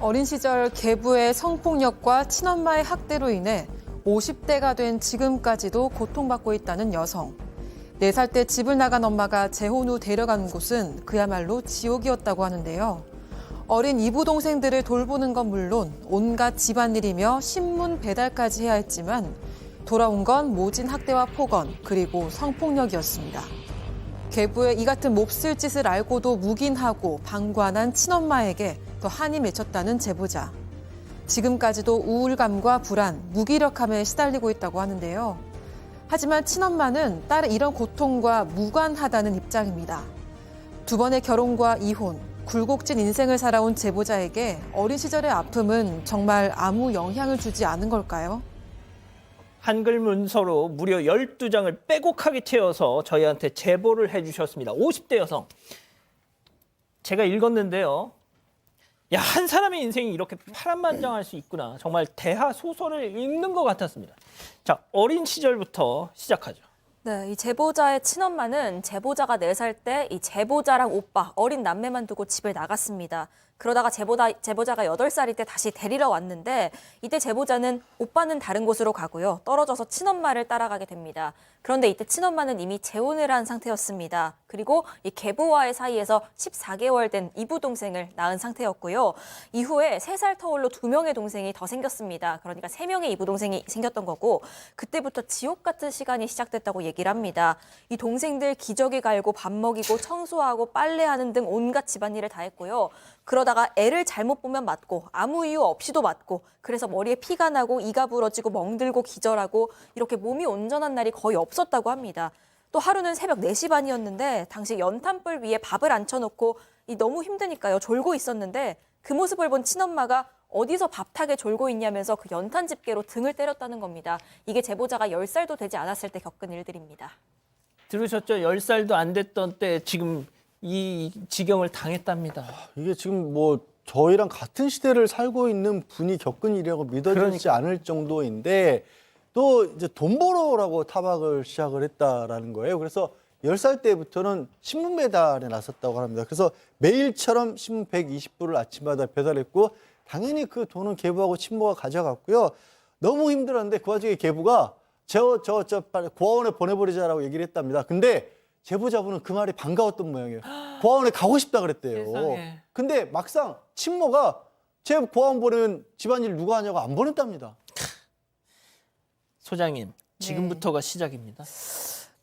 어린 시절 계부의 성폭력과 친엄마의 학대로 인해 50대가 된 지금까지도 고통받고 있다는 여성. 4살 때 집을 나간 엄마가 재혼 후 데려간 곳은 그야말로 지옥이었다고 하는데요. 어린 이부 동생들을 돌보는 건 물론 온갖 집안일이며 신문 배달까지 해야 했지만 돌아온 건 모진 학대와 폭언 그리고 성폭력이었습니다. 계부의 이 같은 몹쓸 짓을 알고도 묵인하고 방관한 친엄마에게 더 한이 맺혔다는 제보자. 지금까지도 우울감과 불안, 무기력함에 시달리고 있다고 하는데요. 하지만 친엄마는 딸의 이런 고통과 무관하다는 입장입니다. 2번의 결혼과 이혼, 굴곡진 인생을 살아온 제보자에게 어린 시절의 아픔은 정말 아무 영향을 주지 않은 걸까요? 한글 문서로 무려 12장을 빼곡하게 채워서 저희한테 제보를 해주셨습니다. 50대 여성. 제가 읽었는데요. 야, 한 사람의 인생이 이렇게 파란만장할 수 있구나. 정말 대하 소설을 읽는 것 같았습니다. 자, 어린 시절부터 시작하죠. 네, 이 제보자의 친엄마는 제보자가 4살 때 이 제보자랑 오빠, 어린 남매만 두고 집을 나갔습니다. 그러다가 제보자가 8살일 때 다시 데리러 왔는데 이때 제보자는 오빠는 다른 곳으로 가고요. 떨어져서 친엄마를 따라가게 됩니다. 그런데 이때 친엄마는 이미 재혼을 한 상태였습니다. 그리고 이 계부와의 사이에서 14개월 된 이부 동생을 낳은 상태였고요. 이후에 3살 터울로 2명의 동생이 더 생겼습니다. 그러니까 3명의 이부 동생이 생겼던 거고 그때부터 지옥 같은 시간이 시작됐다고 얘기를 합니다. 이 동생들 기저귀 갈고 밥 먹이고 청소하고 빨래하는 등 온갖 집안일을 다 했고요. 그러다가 애를 잘못 보면 맞고 아무 이유 없이도 맞고 그래서 머리에 피가 나고 이가 부러지고 멍들고 기절하고 이렇게 몸이 온전한 날이 거의 없었다고 합니다. 또 하루는 새벽 4시 반이었는데 당시 연탄불 위에 밥을 앉혀놓고 너무 힘드니까요. 졸고 있었는데 그 모습을 본 친엄마가 어디서 밥타게 졸고 있냐면서 그 연탄 집게로 등을 때렸다는 겁니다. 이게 제보자가 10살도 되지 않았을 때 겪은 일들입니다. 들으셨죠? 10살도 안 됐던 때 지금 이 지경을 당했답니다. 이게 지금 뭐 저희랑 같은 시대를 살고 있는 분이 겪은 일이라고 믿어지지 않을 정도인데 또 이제 돈 벌어라고 타박을 시작을 했다라는 거예요. 그래서 10살 때부터는 신문 배달에 나섰다고 합니다. 그래서 매일처럼 신문 120부를 아침마다 배달했고 당연히 그 돈은 계부하고 친모가 가져갔고요. 너무 힘들었는데 그 와중에 계부가 저 고아원에 보내버리자라고 얘기를 했답니다. 근데 제보자분은 그 말이 반가웠던 모양이에요. 고아원에 가고 싶다 그랬대요. 세상에. 근데 막상 친모가 제 고아원 보내면 집안일 누가 하냐고 안 보냈답니다. 소장님, 지금부터가 시작입니다.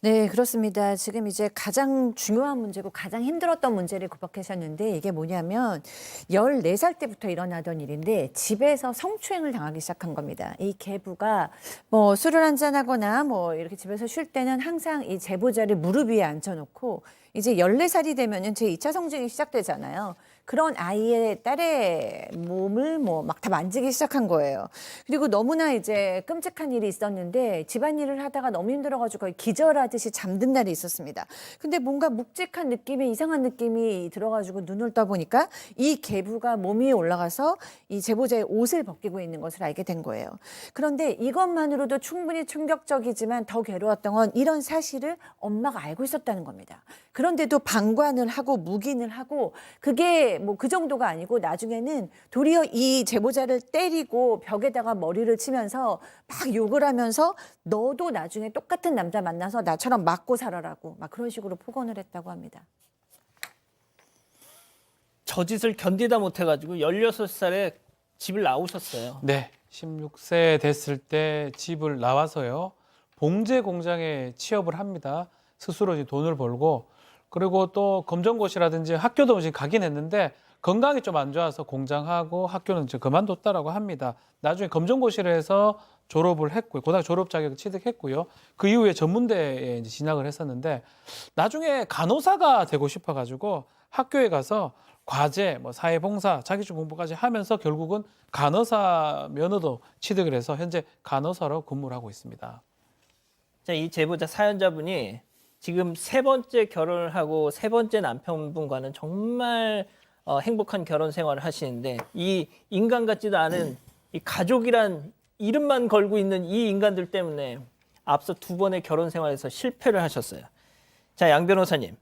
네, 그렇습니다. 지금 이제 가장 중요한 문제고 가장 힘들었던 문제를 구박하셨는데 이게 뭐냐면 14살 때부터 일어나던 일인데 집에서 성추행을 당하기 시작한 겁니다. 이 계부가 뭐 술을 한잔하거나 뭐 이렇게 집에서 쉴 때는 항상 이 제보자를 무릎 위에 앉혀놓고 이제 14살이 되면은 제2차 성징이 시작되잖아요. 그런 아이의 딸의 몸을 뭐 막 다 만지기 시작한 거예요. 그리고 너무나 이제 끔찍한 일이 있었는데 집안일을 하다가 너무 힘들어가지고 거의 기절하듯이 잠든 날이 있었습니다. 근데 뭔가 묵직한 느낌이 이상한 느낌이 들어가지고 눈을 떠보니까 이 계부가 몸 위에 올라가서 이 제보자의 옷을 벗기고 있는 것을 알게 된 거예요. 그런데 이것만으로도 충분히 충격적이지만 더 괴로웠던 건 이런 사실을 엄마가 알고 있었다는 겁니다. 그런데도 방관을 하고 묵인을 하고 그게 뭐 그 정도가 아니고 나중에는 도리어 이 제보자를 때리고 벽에다가 머리를 치면서 막 욕을 하면서 너도 나중에 똑같은 남자 만나서 나처럼 맞고 살아라고 막 그런 식으로 폭언을 했다고 합니다. 저 짓을 견디다 못해가지고 16살에 집을 나오셨어요. 네, 16세 됐을 때 집을 나와서요. 봉제 공장에 취업을 합니다. 스스로 이제 돈을 벌고 그리고 또 검정고시라든지 학교도 이제 가긴 했는데 건강이 좀 안 좋아서 공장하고 학교는 이제 그만뒀다라고 합니다. 나중에 검정고시를 해서 졸업을 했고요. 고등학교 졸업 자격을 취득했고요. 그 이후에 전문대에 이제 진학을 했었는데 나중에 간호사가 되고 싶어가지고 학교에 가서 과제, 뭐 사회봉사, 자기주도 공부까지 하면서 결국은 간호사 면허도 취득을 해서 현재 간호사로 근무를 하고 있습니다. 자, 이 제보자 사연자분이 지금 3번째 결혼을 하고 3번째 남편분과는 정말 행복한 결혼 생활을 하시는데 이 인간 같지도 않은 이 가족이란 이름만 걸고 있는 이 인간들 때문에 앞서 2번의 결혼 생활에서 실패를 하셨어요. 자, 양 변호사님.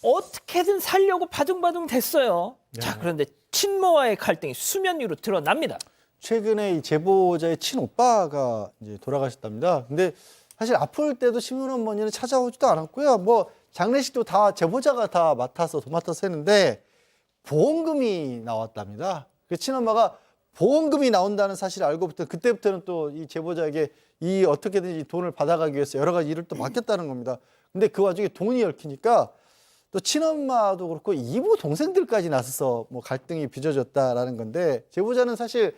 어떻게든 살려고 바둥바둥 됐어요. 자, 그런데 친모와의 갈등이 수면 위로 드러납니다. 최근에 이 제보자의 친오빠가 이제 돌아가셨답니다. 근데 사실 아플 때도 시문어머니는 찾아오지도 않았고요. 뭐 장례식도 다 제보자가 다 도맡아서 했는데 보험금이 나왔답니다. 그 친엄마가 보험금이 나온다는 사실을 알고부터 그때부터는 또 이 제보자에게 이 어떻게든 이 돈을 받아가기 위해서 여러 가지 일을 또 맡겼다는 겁니다. 근데 그 와중에 돈이 얽히니까 또 친엄마도 그렇고 이부 동생들까지 나서서 뭐 갈등이 빚어졌다라는 건데 제보자는 사실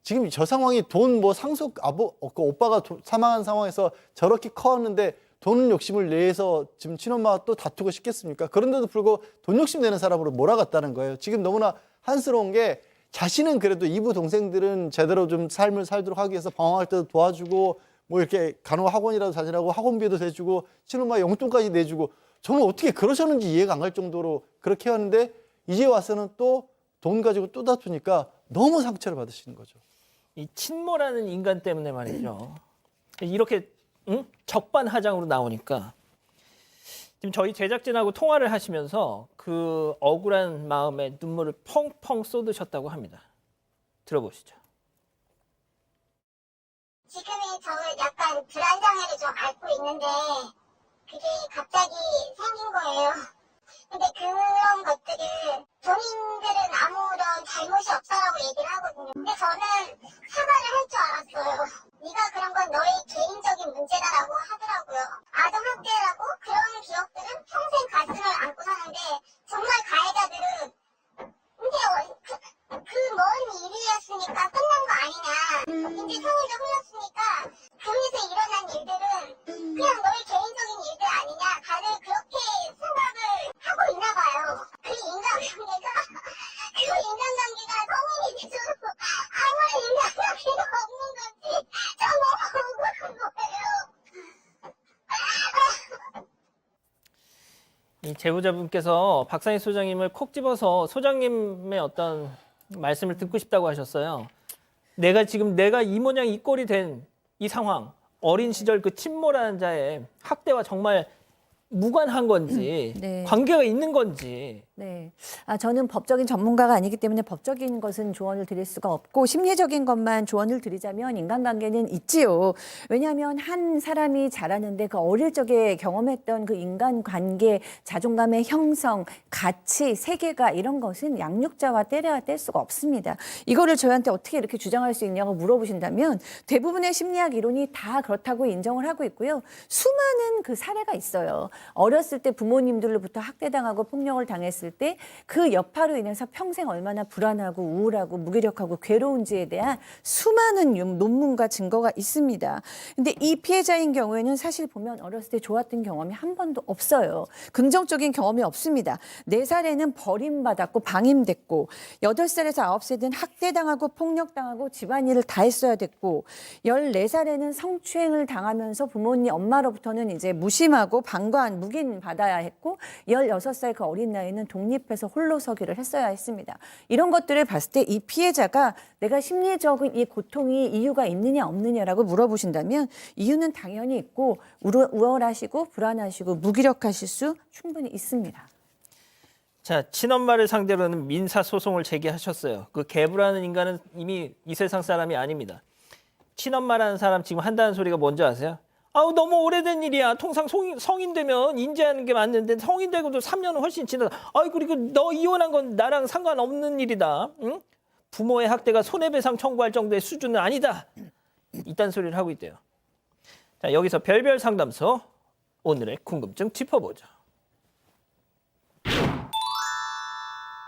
지금 저 상황이 돈 뭐 상속 그 오빠가 사망한 상황에서 저렇게 커왔는데 돈 욕심을 내서 지금 친엄마와 또 다투고 싶겠습니까? 그런데도 불구하고 돈 욕심 내는 사람으로 몰아갔다는 거예요. 지금 너무나 한스러운 게 자신은 그래도 이부 동생들은 제대로 좀 삶을 살도록 하기 위해서 방황할 때도 도와주고 뭐 이렇게 간호학원이라도 다니라고 학원비도 대주고 친엄마 용돈까지 내주고 저는 어떻게 그러셨는지 이해가 안 갈 정도로 그렇게 해왔는데 이제 와서는 또 돈 가지고 또 다투니까 너무 상처를 받으시는 거죠. 이 친모라는 인간 때문에 말이죠. 이렇게 적반하장으로 나오니까 지금 저희 제작진하고 통화를 하시면서 그 억울한 마음에 눈물을 펑펑 쏟으셨다고 합니다. 들어보시죠. 지금의 저는 약간 불안장애를 좀 앓고 있는데 그게 갑자기 생긴 거예요. 근데 그런 것들을 본인들은 아무런 잘못이 없다라고 얘기를 하거든요. 근데 저는 사과를 할 줄 알았어요. 네가 그런 건 너의 개인적인 문제다라고 하더라고요. 아동학대라고 그런 기억들은 평생 가슴을 안고 사는데 정말 가해자들은 근데 그 먼 일이었으니까 끝난 거 아니냐. 이제 성인도 흘렀으니까 그에서 일어난 일들은 그냥 너의 개인적인 일들 아니냐. 다들 그렇게 생각을 하고 있나 봐요. 그 인간관계가 성인이 돼서도 아무런 인간관계가 없는 건지 저 너무 억울한 거예요. 이 제보자분께서 박상희 소장님을 콕 집어서 소장님의 어떤 말씀을 듣고 싶다고 하셨어요. 내가 이 모양 이 꼴이 된 이 상황, 어린 시절 그 친모라는 자의 학대와 정말 무관한 건지 네. 관계가 있는 건지 네. 저는 법적인 전문가가 아니기 때문에 법적인 것은 조언을 드릴 수가 없고 심리적인 것만 조언을 드리자면 인간관계는 있지요. 왜냐하면 한 사람이 자라는데 그 어릴 적에 경험했던 그 인간관계, 자존감의 형성, 가치, 세계가 이런 것은 양육자와 떼려야 뗄 수가 없습니다. 이거를 저희한테 어떻게 이렇게 주장할 수 있냐고 물어보신다면 대부분의 심리학 이론이 다 그렇다고 인정을 하고 있고요. 수많은 그 사례가 있어요. 어렸을 때 부모님들로부터 학대당하고 폭력을 당했을 때 그 여파로 인해서 평생 얼마나 불안하고 우울하고 무기력하고 괴로운지에 대한 수많은 논문과 증거가 있습니다. 근데 이 피해자인 경우에는 사실 보면 어렸을 때 좋았던 경험이 한 번도 없어요. 긍정적인 경험이 없습니다. 4살에는 버림받았고 방임됐고 8살에서 9살에는 학대당하고 폭력당하고 집안일을 다 했어야 됐고 14살에는 성추행을 당하면서 부모님 엄마로부터는 이제 무심하고 방관 묵인 받아야 했고 16살 그 어린 나이는 독립해서 홀로 서기를 했어야 했습니다. 이런 것들을 봤을 때 이 피해자가 내가 심리적인 이 고통이 이유가 있느냐 없느냐라고 물어보신다면 이유는 당연히 있고 우월하시고 불안하시고 무기력하실 수 충분히 있습니다. 자, 친엄마를 상대로는 민사소송을 제기하셨어요. 그 개부라는 인간은 이미 이 세상 사람이 아닙니다. 친엄마라는 사람 지금 한다는 소리가 뭔지 아세요? 아우 너무 오래된 일이야. 통상 성인 되면 인지하는 게 맞는데 성인 되고도 3년은 훨씬 지나서 아이 그리고 너 이혼한 건 나랑 상관없는 일이다. 응? 부모의 학대가 손해배상 청구할 정도의 수준은 아니다. 이딴 소리를 하고 있대요. 자, 여기서 별별 상담소 오늘의 궁금증 짚어보죠.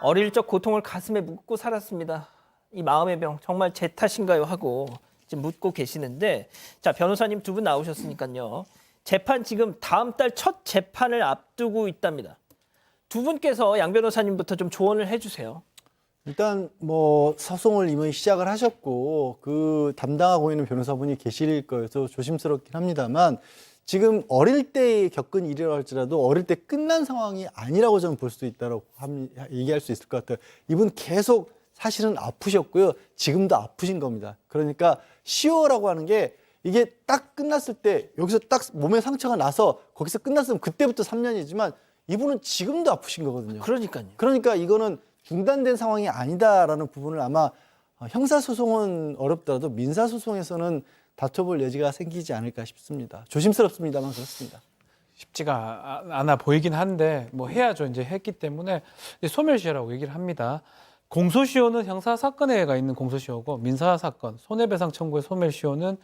어릴 적 고통을 가슴에 묻고 살았습니다. 이 마음의 병 정말 제 탓인가요 하고 지금 묻고 계시는데 자 변호사님 2분 나오셨으니까요. 재판 지금 다음 달 첫 재판을 앞두고 있답니다. 2분께서 양 변호사님부터 좀 조언을 해주세요. 일단 뭐 소송을 이미 시작을 하셨고 그 담당하고 있는 변호사분이 계실 거여서 조심스럽긴 합니다만 지금 어릴 때 겪은 일이라고 할지라도 어릴 때 끝난 상황이 아니라고 저는 볼 수 있다고 얘기할 수 있을 것 같아요. 이분 계속 사실은 아프셨고요. 지금도 아프신 겁니다. 그러니까 시효라고 하는 게 이게 딱 끝났을 때 여기서 딱 몸에 상처가 나서 거기서 끝났으면 그때부터 3년이지만 이분은 지금도 아프신 거거든요. 그러니까요. 그러니까 이거는 중단된 상황이 아니다라는 부분을 아마 형사소송은 어렵더라도 민사소송에서는 다퉈볼 여지가 생기지 않을까 싶습니다. 조심스럽습니다만 그렇습니다. 쉽지가 않아 보이긴 한데 뭐 해야죠. 이제 했기 때문에 소멸시효라고 얘기를 합니다. 공소시효는 형사사건에 가 있는 공소시효고 민사사건 손해배상 청구의 소멸시효는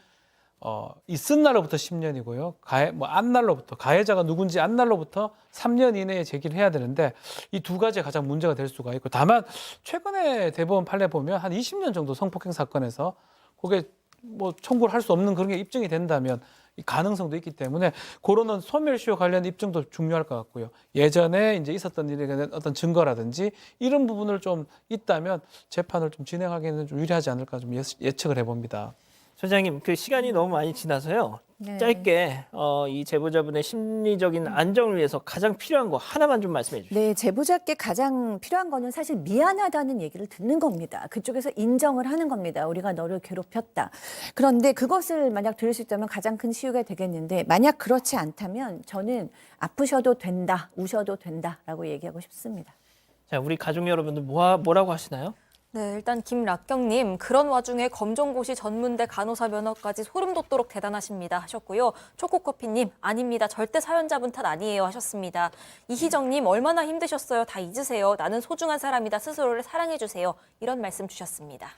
있은 날로부터 10년이고요. 안 날로부터 가해자가 누군지 안 날로부터 3년 이내에 제기를 해야 되는데 이 두 가지가 가장 문제가 될 수가 있고 다만 최근에 대법원 판례 보면 한 20년 정도 성폭행 사건에서 그게 뭐 청구를 할 수 없는 그런 게 입증이 된다면 이 가능성도 있기 때문에 그거는 소멸시효 관련 입증도 중요할 것 같고요. 예전에 이제 있었던 일에 대한 어떤 증거라든지 이런 부분을 좀 있다면 재판을 좀 진행하기에는 좀 유리하지 않을까 좀 예측을 해봅니다. 소장님, 그 시간이 너무 많이 지나서요. 네. 짧게 이 제보자분의 심리적인 안정을 위해서 가장 필요한 거 하나만 좀 말씀해 주시죠. 네, 제보자께 가장 필요한 거는 사실 미안하다는 얘기를 듣는 겁니다. 그쪽에서 인정을 하는 겁니다. 우리가 너를 괴롭혔다. 그런데 그것을 만약 들을 수 있다면 가장 큰 치유가 되겠는데 만약 그렇지 않다면 저는 아프셔도 된다, 우셔도 된다라고 얘기하고 싶습니다. 자, 우리 가족 여러분들 뭐라고 하시나요? 네, 일단 김락경님, 그런 와중에 검정고시 전문대 간호사 면허까지 소름 돋도록 대단하십니다 하셨고요. 초코커피님, 아닙니다. 절대 사연자분 탓 아니에요 하셨습니다. 이희정님, 얼마나 힘드셨어요. 다 잊으세요. 나는 소중한 사람이다. 스스로를 사랑해주세요. 이런 말씀 주셨습니다.